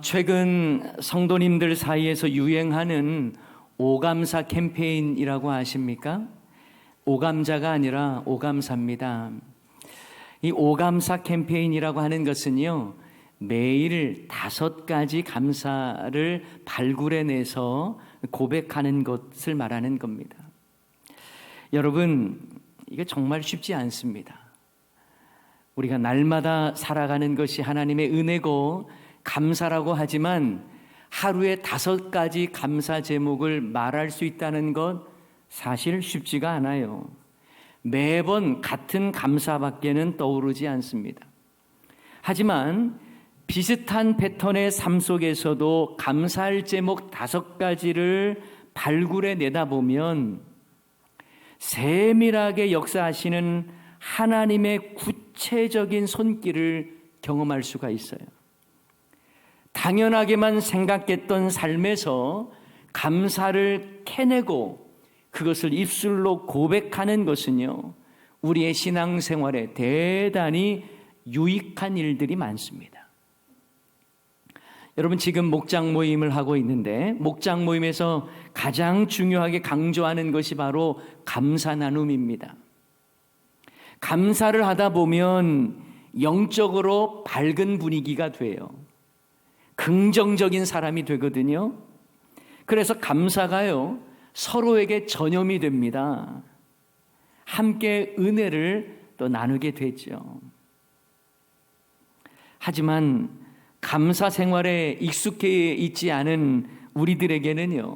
최근 성도님들 사이에서 유행하는 오감사 캠페인이라고 아십니까? 오감자가 아니라 오감사입니다. 이 오감사 캠페인이라고 하는 것은요, 매일 5가지 감사를 발굴해내서 고백하는 것을 말하는 겁니다. 여러분, 이게 정말 쉽지 않습니다. 우리가 날마다 살아가는 것이 하나님의 은혜고 감사라고 하지만 하루에 5가지 감사 제목을 말할 수 있다는 것 사실 쉽지가 않아요. 매번 같은 감사밖에는 떠오르지 않습니다. 하지만 비슷한 패턴의 삶 속에서도 감사할 제목 5가지를 발굴해 내다 보면 세밀하게 역사하시는 하나님의 구체적인 손길을 경험할 수가 있어요. 당연하게만 생각했던 삶에서 감사를 캐내고 그것을 입술로 고백하는 것은요, 우리의 신앙생활에 대단히 유익한 일들이 많습니다. 여러분, 지금 목장 모임을 하고 있는데 목장 모임에서 가장 중요하게 강조하는 것이 바로 감사 나눔입니다. 감사를 하다 보면 영적으로 밝은 분위기가 돼요. 긍정적인 사람이 되거든요. 그래서 감사가요, 서로에게 전염이 됩니다. 함께 은혜를 또 나누게 되죠. 하지만 감사 생활에 익숙해 있지 않은 우리들에게는요,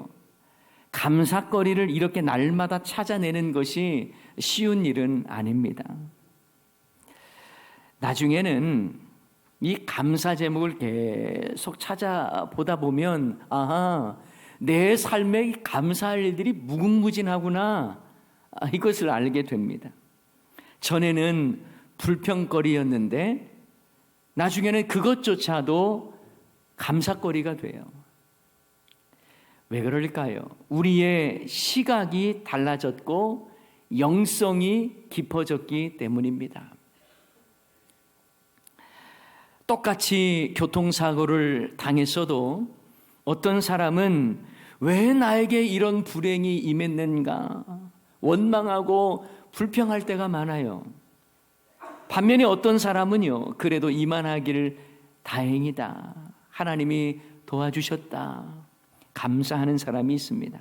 감사거리를 이렇게 날마다 찾아내는 것이 쉬운 일은 아닙니다. 나중에는 이 감사 제목을 계속 찾아보다 보면 내 삶에 감사할 일들이 무궁무진하구나, 이것을 알게 됩니다. 전에는 불평거리였는데 나중에는 그것조차도 감사거리가 돼요. 왜 그럴까요? 우리의 시각이 달라졌고 영성이 깊어졌기 때문입니다. 똑같이 교통사고를 당했어도 어떤 사람은 왜 나에게 이런 불행이 임했는가 원망하고 불평할 때가 많아요. 반면에 어떤 사람은요, 그래도 이만하기를 다행이다, 하나님이 도와주셨다, 감사하는 사람이 있습니다.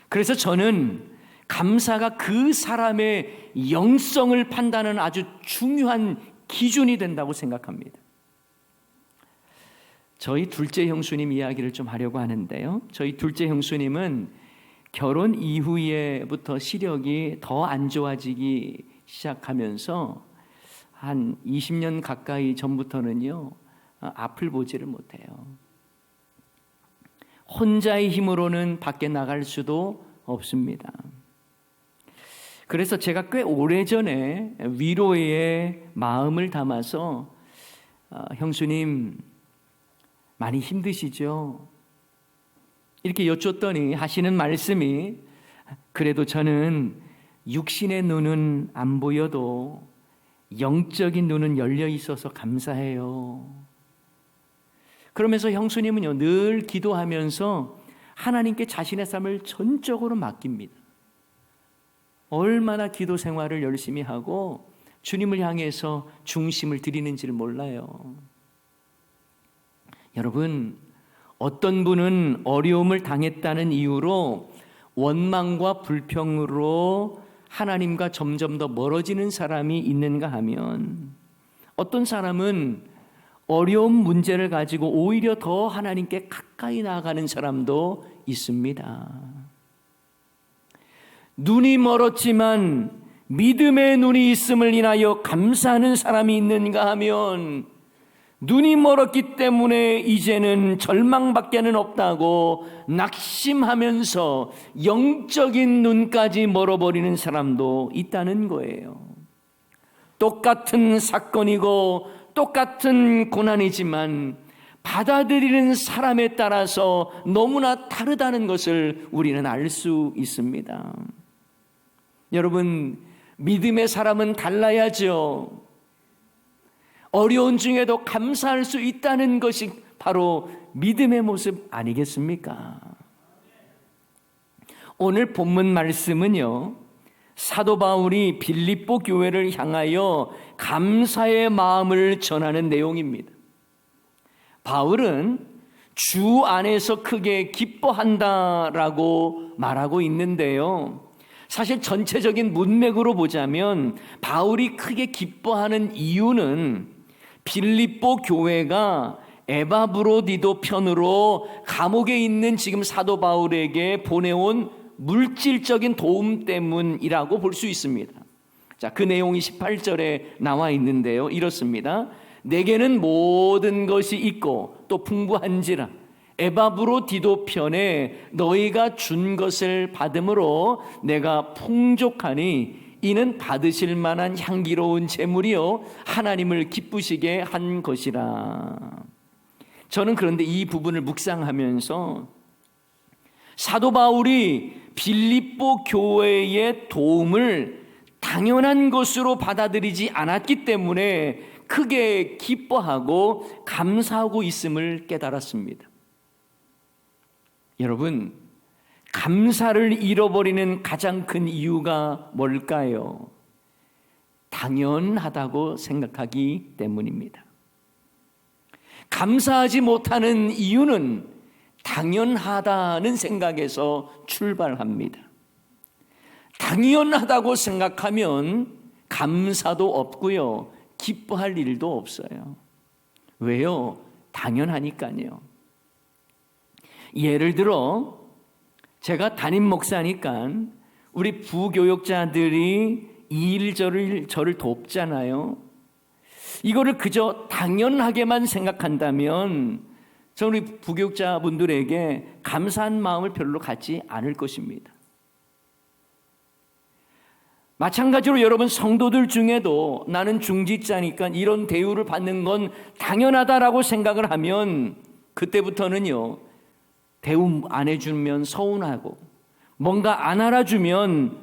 그래서 저는 감사가 그 사람의 영성을 판단하는 아주 중요한 기준이 된다고 생각합니다. 저희 둘째 형수님 이야기를 좀 하려고 하는데요, 저희 둘째 형수님은 결혼 이후에부터 시력이 더 안 좋아지기 시작하면서 한 20년 가까이 전부터는요, 앞을 보지를 못해요. 혼자의 힘으로는 밖에 나갈 수도 없습니다. 그래서 제가 꽤 오래전에 위로의 마음을 담아서 형수님 많이 힘드시죠? 이렇게 여쭙더니 하시는 말씀이, 그래도 저는 육신의 눈은 안 보여도 영적인 눈은 열려 있어서 감사해요. 그러면서 형수님은요, 늘 기도하면서 하나님께 자신의 삶을 전적으로 맡깁니다. 얼마나 기도 생활을 열심히 하고 주님을 향해서 중심을 드리는지를 몰라요. 여러분, 어떤 분은 어려움을 당했다는 이유로 원망과 불평으로 하나님과 점점 더 멀어지는 사람이 있는가 하면, 어떤 사람은 어려운 문제를 가지고 오히려 더 하나님께 가까이 나아가는 사람도 있습니다. 눈이 멀었지만 믿음의 눈이 있음을 인하여 감사하는 사람이 있는가 하면, 눈이 멀었기 때문에 이제는 절망밖에는 없다고 낙심하면서 영적인 눈까지 멀어버리는 사람도 있다는 거예요. 똑같은 사건이고 똑같은 고난이지만 받아들이는 사람에 따라서 너무나 다르다는 것을 우리는 알 수 있습니다. 여러분, 믿음의 사람은 달라야죠. 어려운 중에도 감사할 수 있다는 것이 바로 믿음의 모습 아니겠습니까? 오늘 본문 말씀은요, 사도 바울이 빌립보 교회를 향하여 감사의 마음을 전하는 내용입니다. 바울은 주 안에서 크게 기뻐한다라고 말하고 있는데요, 사실 전체적인 문맥으로 보자면 바울이 크게 기뻐하는 이유는 빌립보 교회가 에바브로디도 편으로 감옥에 있는 지금 사도 바울에게 보내온 물질적인 도움 때문이라고 볼 수 있습니다. 자, 그 내용이 18절에 나와 있는데요, 이렇습니다. 내게는 모든 것이 있고 또 풍부한지라 에바브로디도 편에 너희가 준 것을 받음으로 내가 풍족하니 이는 받으실 만한 향기로운 제물이요 하나님을 기쁘시게 한 것이라. 저는 그런데 이 부분을 묵상하면서 사도 바울이 빌립보 교회의 도움을 당연한 것으로 받아들이지 않았기 때문에 크게 기뻐하고 감사하고 있음을 깨달았습니다. 여러분, 감사를 잃어버리는 가장 큰 이유가 뭘까요? 당연하다고 생각하기 때문입니다. 감사하지 못하는 이유는 당연하다는 생각에서 출발합니다. 당연하다고 생각하면 감사도 없고요, 기뻐할 일도 없어요. 왜요? 당연하니까요. 예를 들어 제가 담임 목사니까 우리 부교육자들이 저를 돕잖아요. 이거를 그저 당연하게만 생각한다면 저는 우리 부교육자분들에게 감사한 마음을 별로 갖지 않을 것입니다. 마찬가지로 여러분, 성도들 중에도 나는 중직자니까 이런 대우를 받는 건 당연하다라고 생각을 하면 그때부터는요, 대우 안 해주면 서운하고 뭔가 안 알아주면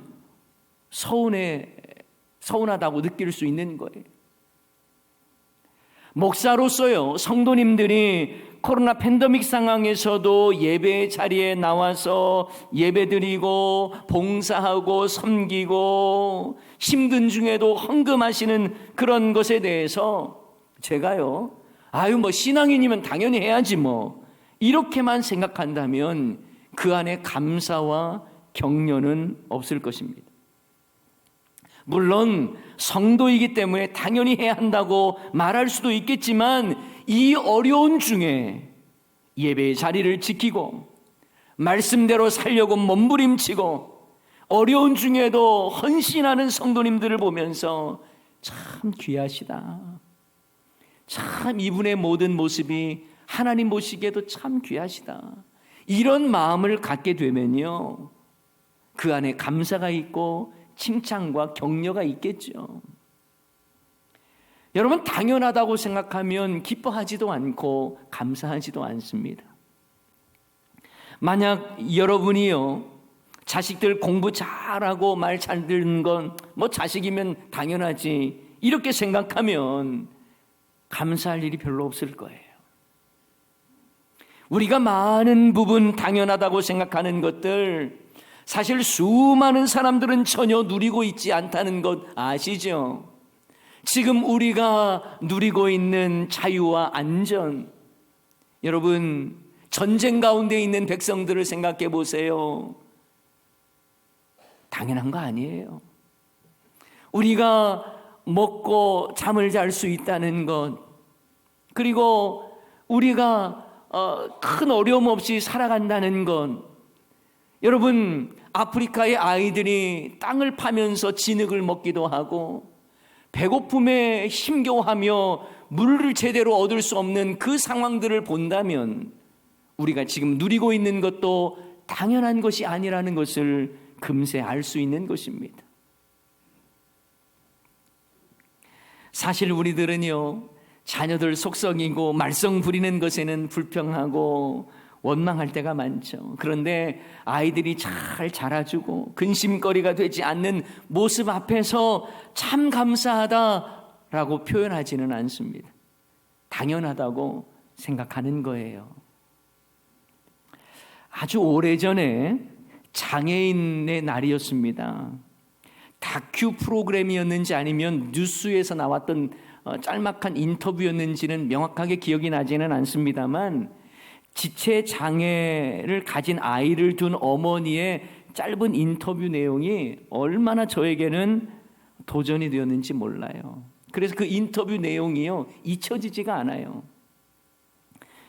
서운하다고 느낄 수 있는 거예요. 목사로서요, 성도님들이 코로나 팬데믹 상황에서도 예배 자리에 나와서 예배드리고 봉사하고 섬기고 힘든 중에도 헌금하시는 그런 것에 대해서 제가요, 신앙인이면 당연히 해야지 이렇게만 생각한다면 그 안에 감사와 격려는 없을 것입니다. 물론 성도이기 때문에 당연히 해야 한다고 말할 수도 있겠지만 이 어려운 중에 예배의 자리를 지키고 말씀대로 살려고 몸부림치고 어려운 중에도 헌신하는 성도님들을 보면서 참 귀하시다, 참 이분의 모든 모습이 하나님 보시기에도 참 귀하시다, 이런 마음을 갖게 되면요, 그 안에 감사가 있고 칭찬과 격려가 있겠죠. 여러분, 당연하다고 생각하면 기뻐하지도 않고 감사하지도 않습니다. 만약 여러분이요, 자식들 공부 잘하고 말 잘 듣는 건 자식이면 당연하지 이렇게 생각하면 감사할 일이 별로 없을 거예요. 우리가 많은 부분 당연하다고 생각하는 것들, 사실 수많은 사람들은 전혀 누리고 있지 않다는 것 아시죠? 지금 우리가 누리고 있는 자유와 안전, 여러분, 전쟁 가운데 있는 백성들을 생각해 보세요. 당연한 거 아니에요. 우리가 먹고 잠을 잘 수 있다는 것, 그리고 우리가 큰 어려움 없이 살아간다는 것, 여러분, 아프리카의 아이들이 땅을 파면서 진흙을 먹기도 하고 배고픔에 힘겨워하며 물을 제대로 얻을 수 없는 그 상황들을 본다면 우리가 지금 누리고 있는 것도 당연한 것이 아니라는 것을 금세 알 수 있는 것입니다. 사실 우리들은요, 자녀들 속썩이고 말썽 부리는 것에는 불평하고 원망할 때가 많죠. 그런데 아이들이 잘 자라주고 근심거리가 되지 않는 모습 앞에서 참 감사하다라고 표현하지는 않습니다. 당연하다고 생각하는 거예요. 아주 오래전에 장애인의 날이었습니다. 다큐 프로그램이었는지 아니면 뉴스에서 나왔던 짤막한 인터뷰였는지는 명확하게 기억이 나지는 않습니다만, 지체 장애를 가진 아이를 둔 어머니의 짧은 인터뷰 내용이 얼마나 저에게는 도전이 되었는지 몰라요. 그래서 그 인터뷰 내용이요, 잊혀지지가 않아요.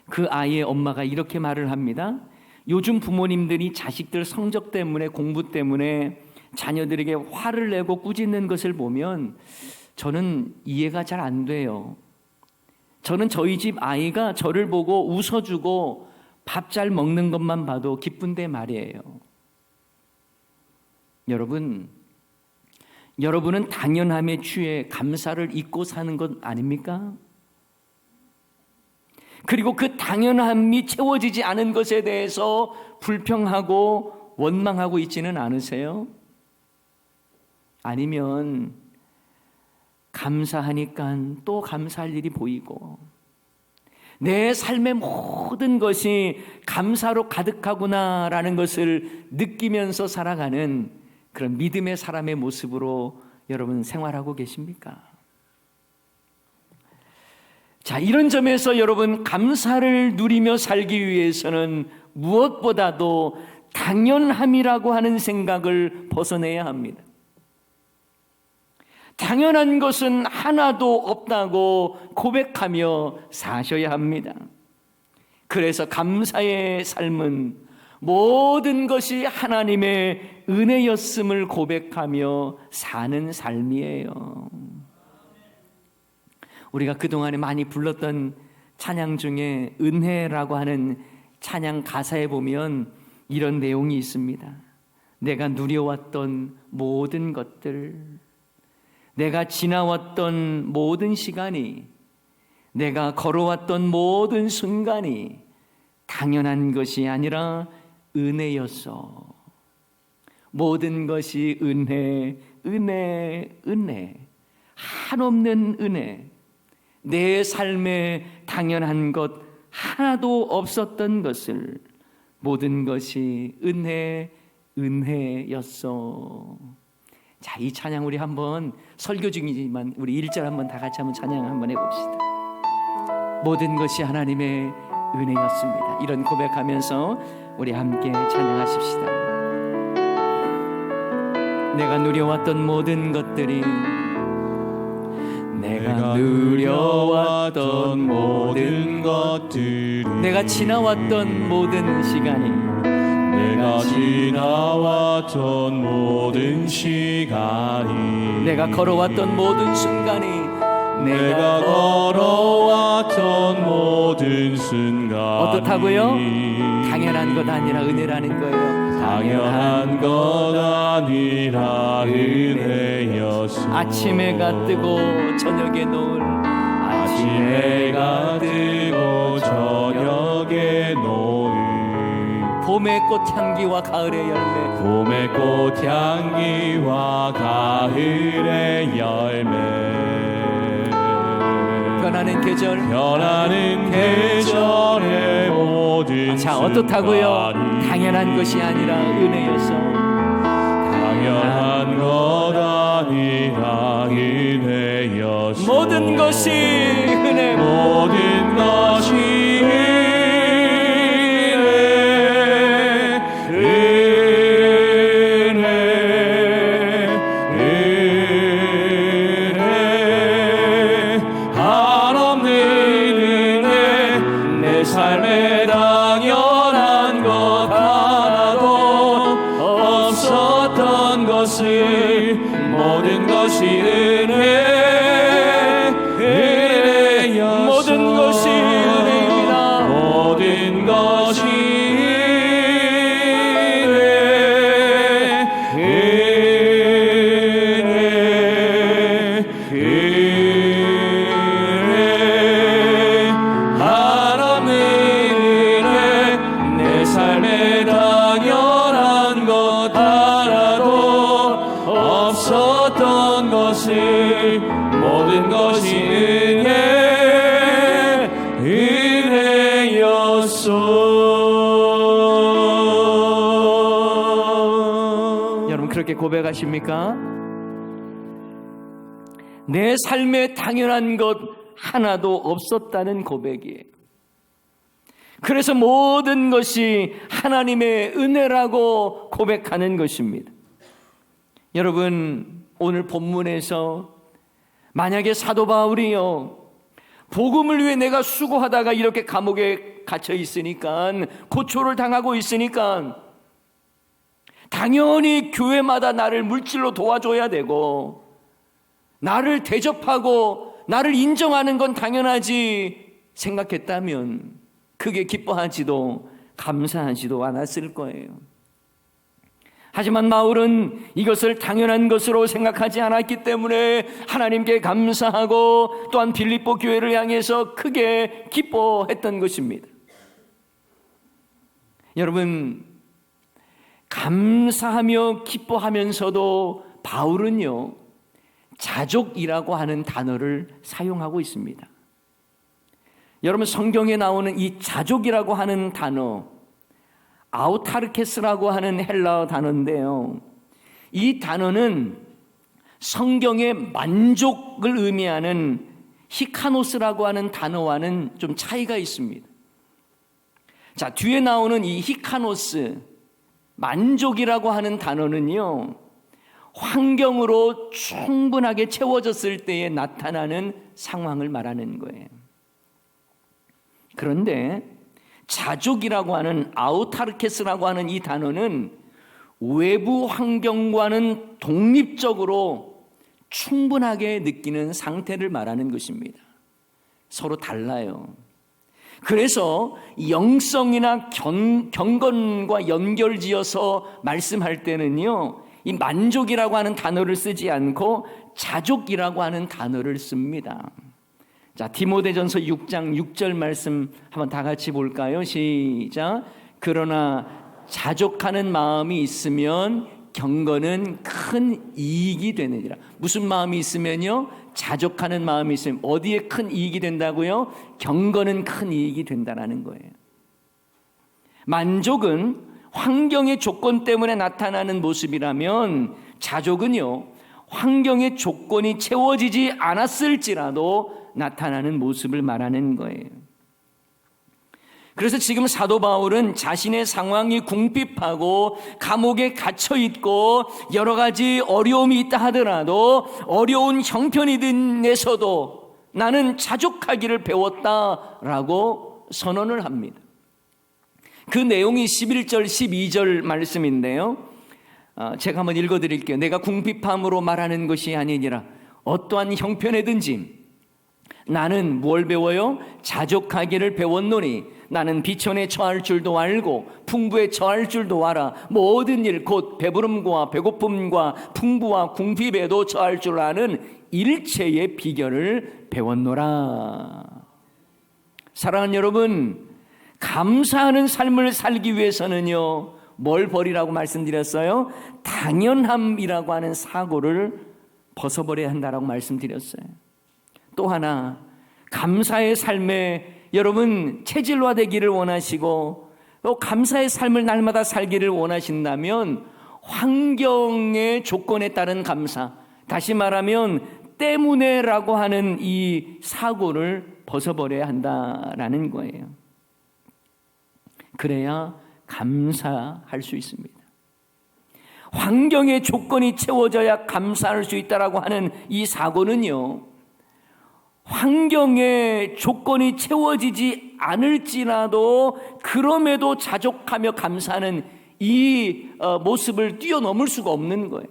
그 아이의 엄마가 이렇게 말을 합니다. 요즘 부모님들이 자식들 성적 때문에, 공부 때문에 자녀들에게 화를 내고 꾸짖는 것을 보면 저는 이해가 잘 안 돼요. 저는 저희 집 아이가 저를 보고 웃어주고 밥 잘 먹는 것만 봐도 기쁜데 말이에요. 여러분은 당연함에 취해 감사를 잊고 사는 것 아닙니까? 그리고 그 당연함이 채워지지 않은 것에 대해서 불평하고 원망하고 있지는 않으세요? 아니면 감사하니까 또 감사할 일이 보이고, 내 삶의 모든 것이 감사로 가득하구나라는 것을 느끼면서 살아가는 그런 믿음의 사람의 모습으로 여러분 생활하고 계십니까? 자, 이런 점에서 여러분, 감사를 누리며 살기 위해서는 무엇보다도 당연함이라고 하는 생각을 벗어내야 합니다. 당연한 것은 하나도 없다고 고백하며 사셔야 합니다. 그래서 감사의 삶은 모든 것이 하나님의 은혜였음을 고백하며 사는 삶이에요. 우리가 그동안에 많이 불렀던 찬양 중에 은혜라고 하는 찬양 가사에 보면 이런 내용이 있습니다. 내가 누려왔던 모든 것들, 내가 지나왔던 모든 시간이, 내가 걸어왔던 모든 순간이 당연한 것이 아니라 은혜였어. 모든 것이 은혜, 은혜, 은혜, 한없는 은혜. 내 삶에 당연한 것 하나도 없었던 것을 모든 것이 은혜, 은혜였어. 자, 이 찬양 우리 한번 설교 중이지만 우리 1절 한번 다 같이 한번 찬양 한번 해봅시다. 모든 것이 하나님의 은혜였습니다. 이런 고백하면서 우리 함께 찬양하십시다. 내가 누려왔던 모든 것들이, 내가 누려왔던 모든 것들이, 내가 지나왔던 모든 시간이, 내가 지나왔던 모든 시간이, 내가 걸어왔던 모든 순간이, 내가 걸어왔던 모든 순간이 어떻다고요? 당연한 것 아니라 은혜라는 거예요. 당연한 것 아니라 은혜였어. 아침 해가 뜨고 저녁에 노을, 아침 해가 뜨고 저녁에 노을, 봄의 꽃향기와 가을의 열매, 봄의 꽃향기와 가을의 열매, 변하는 계절, 변하는 계절의 모든 자, 어떻다고요? 순간이 당연한 것이 아니라 은혜여서, 당연한 것 아니라 은혜여서, 모든 것이 은혜, 모든 것이 삶에 당연한 것 하나도 없었던 것을 모든 것이 은혜였어. 모든 것이 은혜입니다. 모든 것이 은혜, 주옵소서. 여러분 그렇게 고백하십니까? 내 삶에 당연한 것 하나도 없었다는 고백이에요. 그래서 모든 것이 하나님의 은혜라고 고백하는 것입니다. 여러분 오늘 본문에서 만약에 사도 바울이요 복음을 위해 내가 수고하다가 이렇게 감옥에 갇혀 있으니까 고초를 당하고 있으니까 당연히 교회마다 나를 물질로 도와줘야 되고 나를 대접하고 나를 인정하는 건 당연하지 생각했다면 그게 기뻐하지도 감사하지도 않았을 거예요. 하지만 바울은 이것을 당연한 것으로 생각하지 않았기 때문에 하나님께 감사하고 또한 빌립보 교회를 향해서 크게 기뻐했던 것입니다. 여러분 감사하며 기뻐하면서도 바울은요 자족이라고 하는 단어를 사용하고 있습니다. 여러분 성경에 나오는 이 자족이라고 하는 단어 아우타르케스라고 하는 헬라어 단어인데요. 이 단어는 성경의 만족을 의미하는 히카노스라고 하는 단어와는 좀 차이가 있습니다. 자, 뒤에 나오는 이 히카노스 만족이라고 하는 단어는요 환경으로 충분하게 채워졌을 때에 나타나는 상황을 말하는 거예요. 그런데 자족이라고 하는 아우타르케스라고 하는 이 단어는 외부 환경과는 독립적으로 충분하게 느끼는 상태를 말하는 것입니다. 서로 달라요. 그래서 영성이나 경건과 연결지어서 말씀할 때는요 이 만족이라고 하는 단어를 쓰지 않고 자족이라고 하는 단어를 씁니다. 자, 디모데전서 6장 6절 말씀 한번 다 같이 볼까요? 시작. 그러나 자족하는 마음이 있으면 경건은 큰 이익이 되느니라. 무슨 마음이 있으면요? 자족하는 마음이 있으면 어디에 큰 이익이 된다고요? 경건은 큰 이익이 된다라는 거예요. 만족은 환경의 조건 때문에 나타나는 모습이라면 자족은요 환경의 조건이 채워지지 않았을지라도 나타나는 모습을 말하는 거예요. 그래서 지금 사도 바울은 자신의 상황이 궁핍하고 감옥에 갇혀 있고 여러 가지 어려움이 있다 하더라도 어려운 형편이든에서도 나는 자족하기를 배웠다라고 선언을 합니다. 그 내용이 11절 12절 말씀인데요 제가 한번 읽어드릴게요. 내가 궁핍함으로 말하는 것이 아니니라 어떠한 형편에든지 나는 뭘 배워요? 자족하기를 배웠노니 나는 비천에 처할 줄도 알고 풍부에 처할 줄도 알아 모든 일 곧 배부름과 배고픔과 풍부와 궁핍에도 처할 줄 아는 일체의 비결을 배웠노라. 사랑하는 여러분 감사하는 삶을 살기 위해서는요 뭘 버리라고 말씀드렸어요? 당연함이라고 하는 사고를 벗어버려야 한다라고 말씀드렸어요. 또 하나 감사의 삶에 여러분 체질화되기를 원하시고 또 감사의 삶을 날마다 살기를 원하신다면 환경의 조건에 따른 감사, 다시 말하면 때문에라고 하는 이 사고를 벗어버려야 한다라는 거예요. 그래야 감사할 수 있습니다. 환경의 조건이 채워져야 감사할 수 있다라고 하는 이 사고는요 환경의 조건이 채워지지 않을지라도 그럼에도 자족하며 감사하는 이 모습을 뛰어넘을 수가 없는 거예요.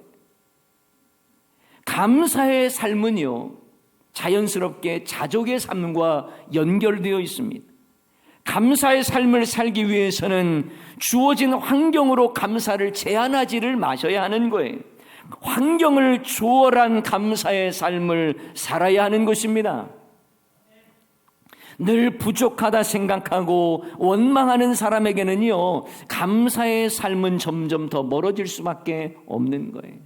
감사의 삶은요 자연스럽게 자족의 삶과 연결되어 있습니다. 감사의 삶을 살기 위해서는 주어진 환경으로 감사를 제한하지를 마셔야 하는 거예요. 환경을 초월한 감사의 삶을 살아야 하는 것입니다. 늘 부족하다 생각하고 원망하는 사람에게는요 감사의 삶은 점점 더 멀어질 수밖에 없는 거예요.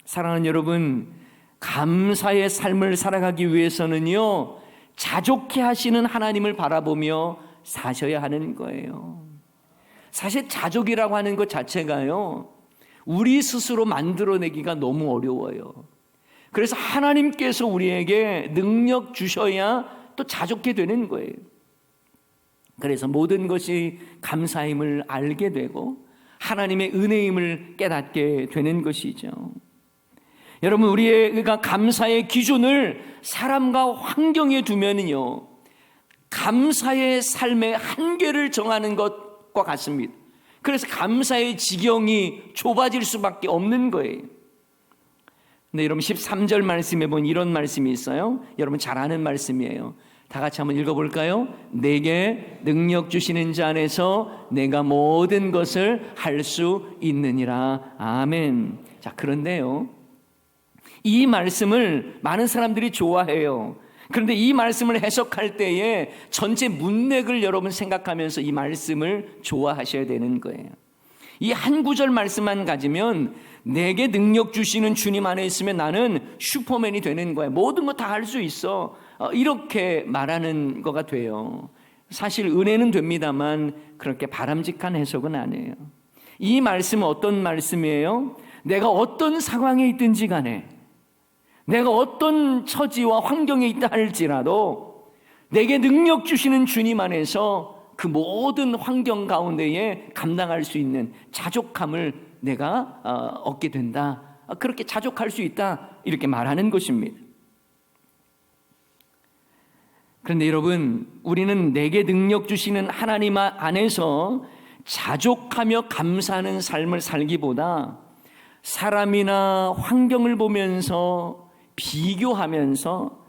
사랑하는 여러분, 감사의 삶을 살아가기 위해서는요 자족해 하시는 하나님을 바라보며 사셔야 하는 거예요. 사실 자족이라고 하는 것 자체가요, 우리 스스로 만들어내기가 너무 어려워요. 그래서 하나님께서 우리에게 능력 주셔야 또 자족게 되는 거예요. 그래서 모든 것이 감사임을 알게 되고 하나님의 은혜임을 깨닫게 되는 것이죠. 여러분, 우리가 감사의 기준을 사람과 환경에 두면요, 감사의 삶의 한계를 정하는 것과 같습니다. 그래서 감사의 지경이 좁아질 수밖에 없는 거예요. 근데 여러분 13절 말씀에 보면 이런 말씀이 있어요. 여러분 잘 아는 말씀이에요. 다 같이 한번 읽어볼까요? 내게 능력 주시는 자 안에서 내가 모든 것을 할 수 있느니라. 아멘. 자, 그런데요, 이 말씀을 많은 사람들이 좋아해요. 그런데 이 말씀을 해석할 때에 전체 문맥을 여러분 생각하면서 이 말씀을 좋아하셔야 되는 거예요. 이 한 구절 말씀만 가지면 내게 능력 주시는 주님 안에 있으면 나는 슈퍼맨이 되는 거야. 모든 거 다 할 수 있어. 이렇게 말하는 거가 돼요. 사실 은혜는 됩니다만 그렇게 바람직한 해석은 아니에요. 이 말씀은 어떤 말씀이에요? 내가 어떤 상황에 있든지 간에, 내가 어떤 처지와 환경에 있다 할지라도 내게 능력 주시는 주님 안에서 그 모든 환경 가운데에 감당할 수 있는 자족함을 내가 얻게 된다. 그렇게 자족할 수 있다. 이렇게 말하는 것입니다. 그런데 여러분, 우리는 내게 능력 주시는 하나님 안에서 자족하며 감사하는 삶을 살기보다 사람이나 환경을 보면서 비교하면서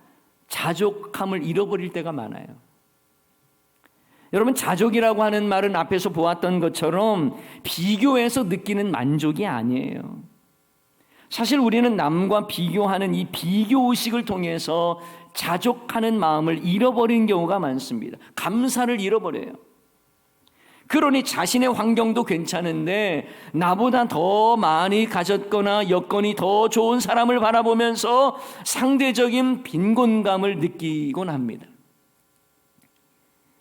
자족함을 잃어버릴 때가 많아요. 여러분, 자족이라고 하는 말은 앞에서 보았던 것처럼 비교해서 느끼는 만족이 아니에요. 사실 우리는 남과 비교하는 이 비교의식을 통해서 자족하는 마음을 잃어버린 경우가 많습니다. 감사를 잃어버려요. 그러니 자신의 환경도 괜찮은데 나보다 더 많이 가졌거나 여건이 더 좋은 사람을 바라보면서 상대적인 빈곤감을 느끼곤 합니다.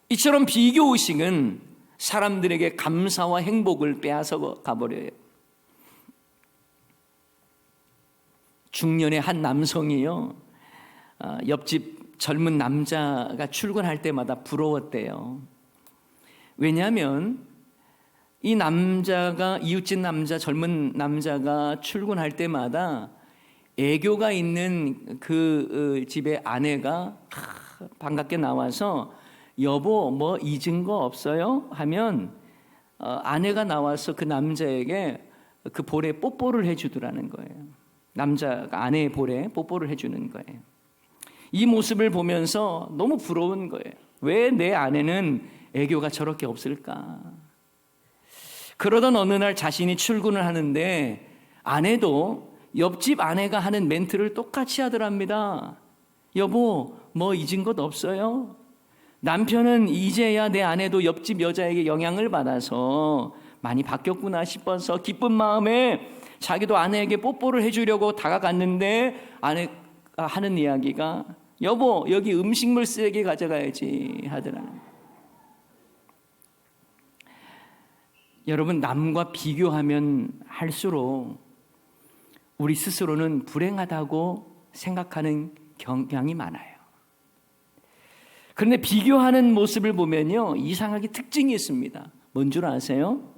이처럼 비교의식은 사람들에게 감사와 행복을 빼앗아 가버려요. 중년의 한 남성이요, 옆집 젊은 남자가 출근할 때마다 부러웠대요. 왜냐하면 이 남자가, 이웃집 남자, 젊은 남자가 출근할 때마다 애교가 있는 그 집의 아내가 반갑게 나와서 여보 뭐 잊은 거 없어요? 하면 아내가 나와서 그 남자에게 그 볼에 뽀뽀를 해주더라는 거예요. 남자가 아내의 볼에 뽀뽀를 해주는 거예요. 이 모습을 보면서 너무 부러운 거예요. 왜 내 아내는 애교가 저렇게 없을까? 그러던 어느 날 자신이 출근을 하는데 아내도 옆집 아내가 하는 멘트를 똑같이 하더랍니다. 여보 뭐 잊은 것 없어요? 남편은 이제야 내 아내도 옆집 여자에게 영향을 받아서 많이 바뀌었구나 싶어서 기쁜 마음에 자기도 아내에게 뽀뽀를 해주려고 다가갔는데 아내가 하는 이야기가 여보 여기 음식물 쓰레기 가져가야지 하더라는 거예요. 여러분, 남과 비교하면 할수록 우리 스스로는 불행하다고 생각하는 경향이 많아요. 그런데 비교하는 모습을 보면요, 이상하게 특징이 있습니다. 뭔 줄 아세요?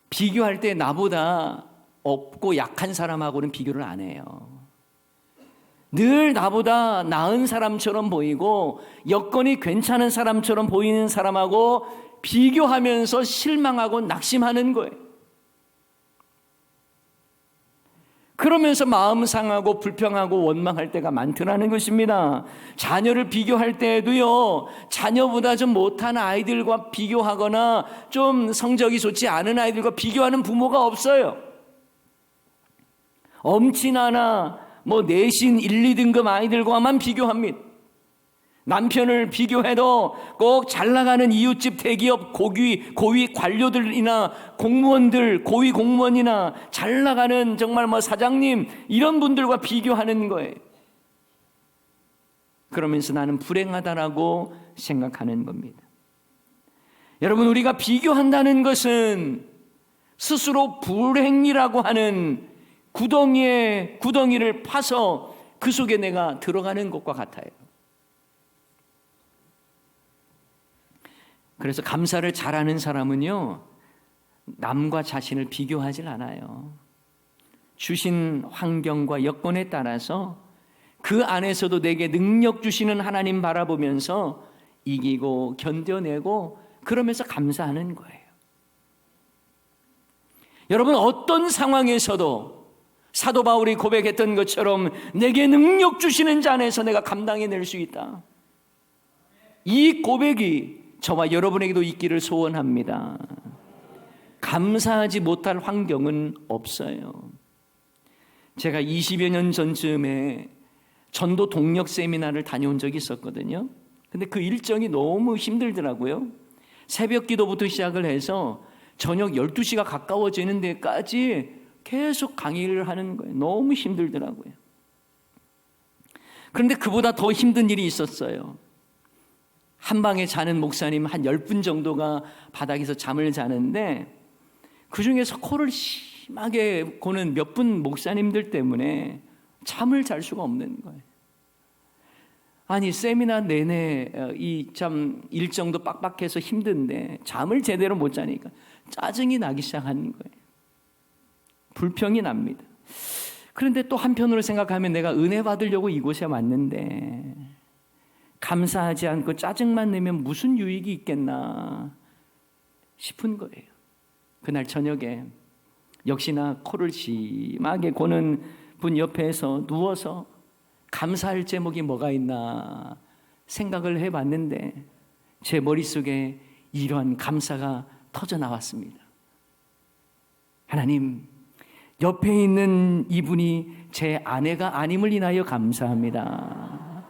비교할 때 나보다 없고 약한 사람하고는 비교를 안 해요. 늘 나보다 나은 사람처럼 보이고 여건이 괜찮은 사람처럼 보이는 사람하고 비교하면서 실망하고 낙심하는 거예요. 그러면서 마음 상하고 불평하고 원망할 때가 많더라는 것입니다. 자녀를 비교할 때에도요, 자녀보다 좀 못한 아이들과 비교하거나 좀 성적이 좋지 않은 아이들과 비교하는 부모가 없어요. 엄친아나 내신 1, 2등급 아이들과만 비교합니다. 남편을 비교해도 꼭 잘 나가는 이웃집 대기업 고위 관료들이나 공무원들, 고위 공무원이나 잘 나가는 정말 사장님 이런 분들과 비교하는 거예요. 그러면서 나는 불행하다라고 생각하는 겁니다. 여러분, 우리가 비교한다는 것은 스스로 불행이라고 하는 구덩이를 파서 그 속에 내가 들어가는 것과 같아요. 그래서 감사를 잘하는 사람은요, 남과 자신을 비교하질 않아요. 주신 환경과 여건에 따라서 그 안에서도 내게 능력 주시는 하나님 바라보면서 이기고 견뎌내고 그러면서 감사하는 거예요. 여러분, 어떤 상황에서도 사도 바울이 고백했던 것처럼 내게 능력 주시는 자 안에서 내가 감당해낼 수 있다. 이 고백이 저와 여러분에게도 있기를 소원합니다. 감사하지 못할 환경은 없어요. 제가 20여 년 전쯤에 전도 동력 세미나를 다녀온 적이 있었거든요. 근데 그 일정이 너무 힘들더라고요. 새벽 기도부터 시작을 해서 저녁 12시가 가까워지는 데까지 계속 강의를 하는 거예요. 너무 힘들더라고요. 그런데 그보다 더 힘든 일이 있었어요. 한 방에 자는 목사님 한 10분 정도가 바닥에서 잠을 자는데 그 중에서 코를 심하게 고는 몇 분 목사님들 때문에 잠을 잘 수가 없는 거예요. 아니, 세미나 내내 이 참 일정도 빡빡해서 힘든데 잠을 제대로 못 자니까 짜증이 나기 시작하는 거예요. 불평이 납니다. 그런데 또 한편으로 생각하면 내가 은혜 받으려고 이곳에 왔는데 감사하지 않고 짜증만 내면 무슨 유익이 있겠나 싶은 거예요. 그날 저녁에 역시나 코를 심하게 고는 분 옆에서 누워서 감사할 제목이 뭐가 있나 생각을 해봤는데 제 머릿속에 이러한 감사가 터져 나왔습니다. 하나님, 옆에 있는 이분이 제 아내가 아님을 인하여 감사합니다.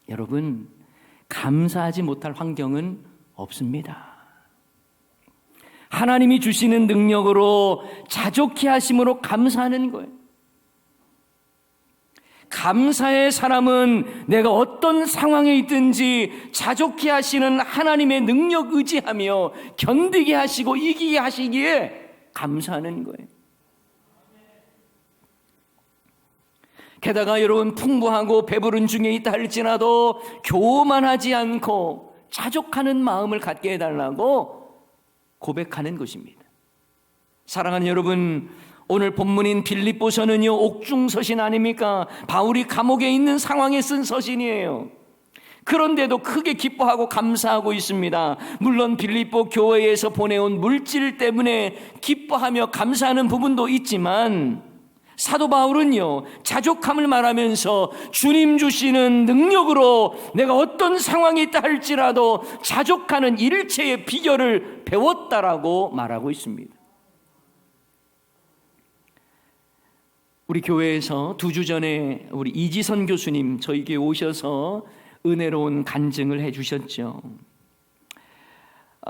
여러분, 감사하지 못할 환경은 없습니다. 하나님이 주시는 능력으로 자족케 하심으로 감사하는 거예요. 감사의 사람은 내가 어떤 상황에 있든지 자족케 하시는 하나님의 능력 의지하며 견디게 하시고 이기게 하시기에 감사하는 거예요. 게다가 여러분, 풍부하고 배부른 중에 있다 할지라도 교만하지 않고 자족하는 마음을 갖게 해달라고 고백하는 것입니다. 사랑하는 여러분, 오늘 본문인 빌립보서는요, 옥중서신 아닙니까? 바울이 감옥에 있는 상황에 쓴 서신이에요. 그런데도 크게 기뻐하고 감사하고 있습니다. 물론 빌립보 교회에서 보내온 물질 때문에 기뻐하며 감사하는 부분도 있지만 사도 바울은요, 자족함을 말하면서 주님 주시는 능력으로 내가 어떤 상황이 있다 할지라도 자족하는 일체의 비결을 배웠다라고 말하고 있습니다. 우리 교회에서 2주 전에 우리 이지선 교수님 저희 교회 오셔서 은혜로운 간증을 해주셨죠.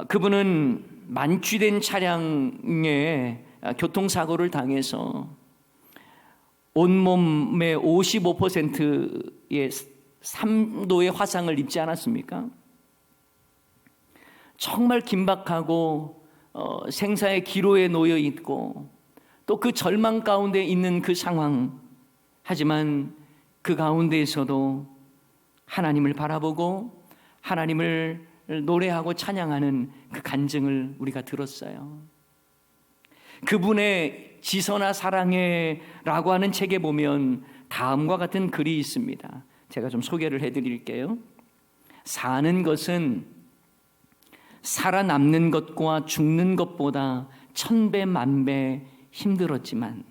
그분은 만취된 차량에 교통사고를 당해서 온몸의 55%의 3도의 화상을 입지 않았습니까? 정말 긴박하고 생사의 기로에 놓여 있고 또 그 절망 가운데 있는 그 상황, 하지만 그 가운데에서도 하나님을 바라보고 하나님을 노래하고 찬양하는 그 간증을 우리가 들었어요. 그분의 지선아 사랑해 라고 하는 책에 보면 다음과 같은 글이 있습니다. 제가 좀 소개를 해드릴게요. 사는 것은 살아남는 것과 죽는 것보다 1000배 만배 힘들었지만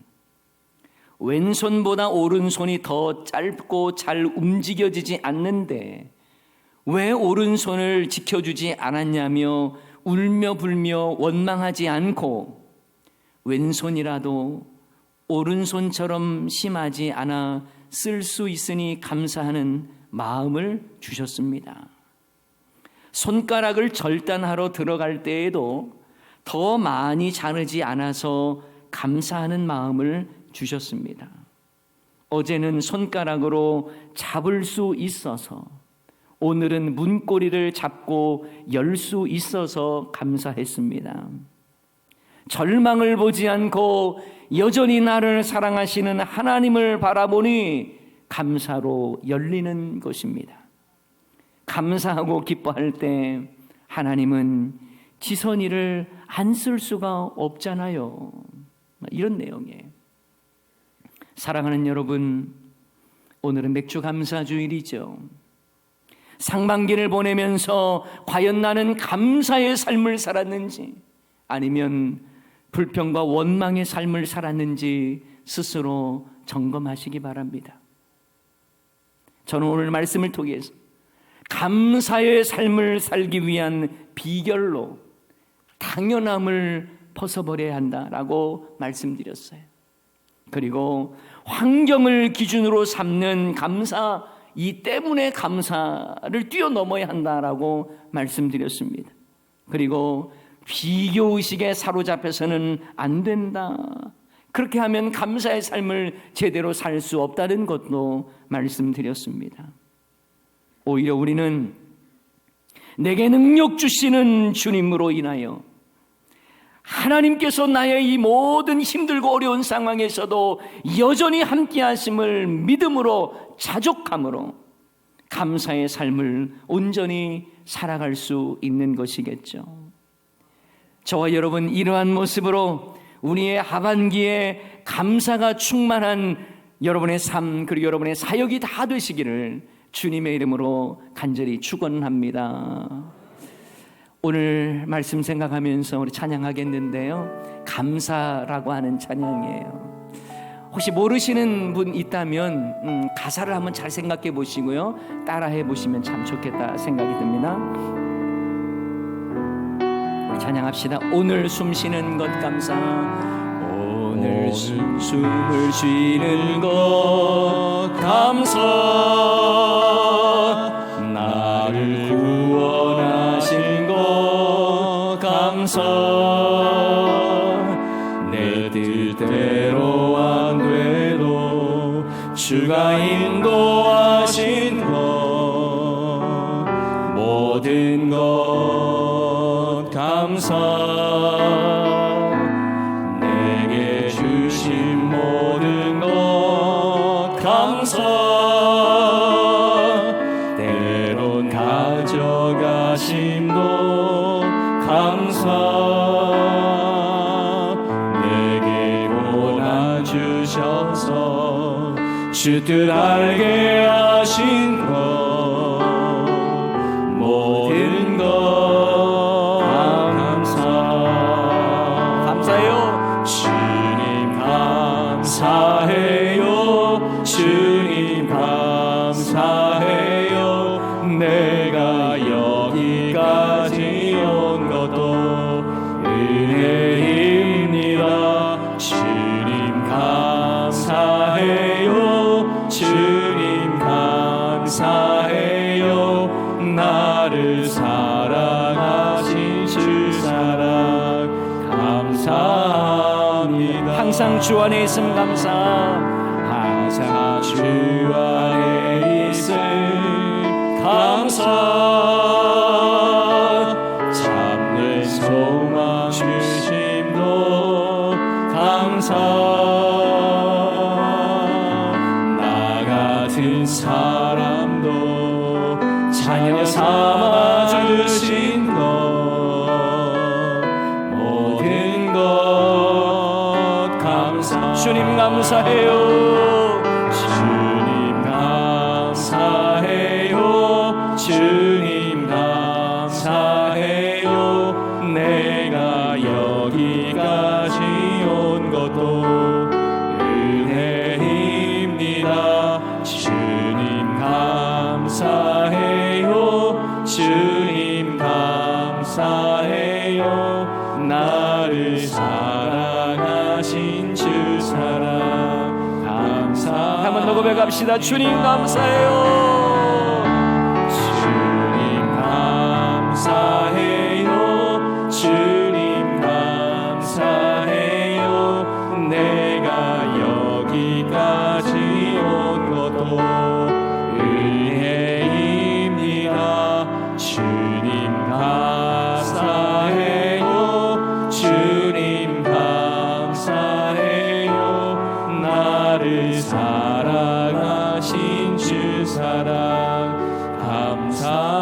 왼손보다 오른손이 더 짧고 잘 움직여지지 않는데 왜 오른손을 지켜주지 않았냐며 울며 불며 원망하지 않고 왼손이라도 오른손처럼 심하지 않아 쓸 수 있으니 감사하는 마음을 주셨습니다. 손가락을 절단하러 들어갈 때에도 더 많이 자르지 않아서 감사하는 마음을 주셨습니다. 어제는 손가락으로 잡을 수 있어서 오늘은 문고리를 잡고 열 수 있어서 감사했습니다. 절망을 보지 않고 여전히 나를 사랑하시는 하나님을 바라보니 감사로 열리는 것입니다. 감사하고 기뻐할 때 하나님은 지선이를 안 쓸 수가 없잖아요. 이런 내용이에요. 사랑하는 여러분, 오늘은 맥주 감사 주일이죠. 상반기를 보내면서 과연 나는 감사의 삶을 살았는지 아니면 불평과 원망의 삶을 살았는지 스스로 점검하시기 바랍니다. 저는 오늘 말씀을 통해서 감사의 삶을 살기 위한 비결로 당연함을 벗어버려야 한다라고 말씀드렸어요. 그리고 환경을 기준으로 삼는 감사, 이 때문에 감사를 뛰어넘어야 한다라고 말씀드렸습니다. 그리고 비교의식에 사로잡혀서는 안 된다. 그렇게 하면 감사의 삶을 제대로 살 수 없다는 것도 말씀드렸습니다. 오히려 우리는 내게 능력 주시는 주님으로 인하여 하나님께서 나의 이 모든 힘들고 어려운 상황에서도 여전히 함께 하심을 믿음으로 자족함으로 감사의 삶을 온전히 살아갈 수 있는 것이겠죠. 저와 여러분, 이러한 모습으로 우리의 하반기에 감사가 충만한 여러분의 삶 그리고 여러분의 사역이 다 되시기를 주님의 이름으로 간절히 축원합니다. 오늘 말씀 생각하면서 우리 찬양하겠는데요, 감사라고 하는 찬양이에요. 혹시 모르시는 분 있다면 가사를 한번 잘 생각해 보시고요, 따라해 보시면 참 좋겠다 생각이 듭니다. 우리 찬양합시다. 오늘 숨 쉬는 것 감사. 오늘 숨을 쉬는 것 감사. 나를 구원하신 것 감사. 내 뜻대로 안 돼도 주가 인도하신 것 모든 것 감사. 내게 주신 모든 것 감사. 때론 가져가심도 감사. 내게 고난 주셔서 주 뜻 알게 하신 것 모든 것 감사. 감사해요. 주님 감사해요. 주님 감사해요. 내가 여기까지 온 것도 은혜입니다. 주님 감사해요. 주님 감사해요. 나를 사랑하신 주 사랑 감사합니다. 항상 주 안에 있음 감사. 항상 주 안에 있음 감사. 참는 소망 주심도 감사. 나 같은 사람도 자녀 삼아 주신 것 모든 것 감사. 주님 감사해요. 주님 감사해요. 주님 감사해요. 내가 여기까지 온 것도 은혜입니다. 주님 감사해요. 주님 감사해요. 나를 사랑하신 주 사랑 감사. 한 번 더 고백합시다. 주님 감사해요. 주님 감사해요. 주님 감사해요. 내가 여기까지 온 것도 은혜입니다. 사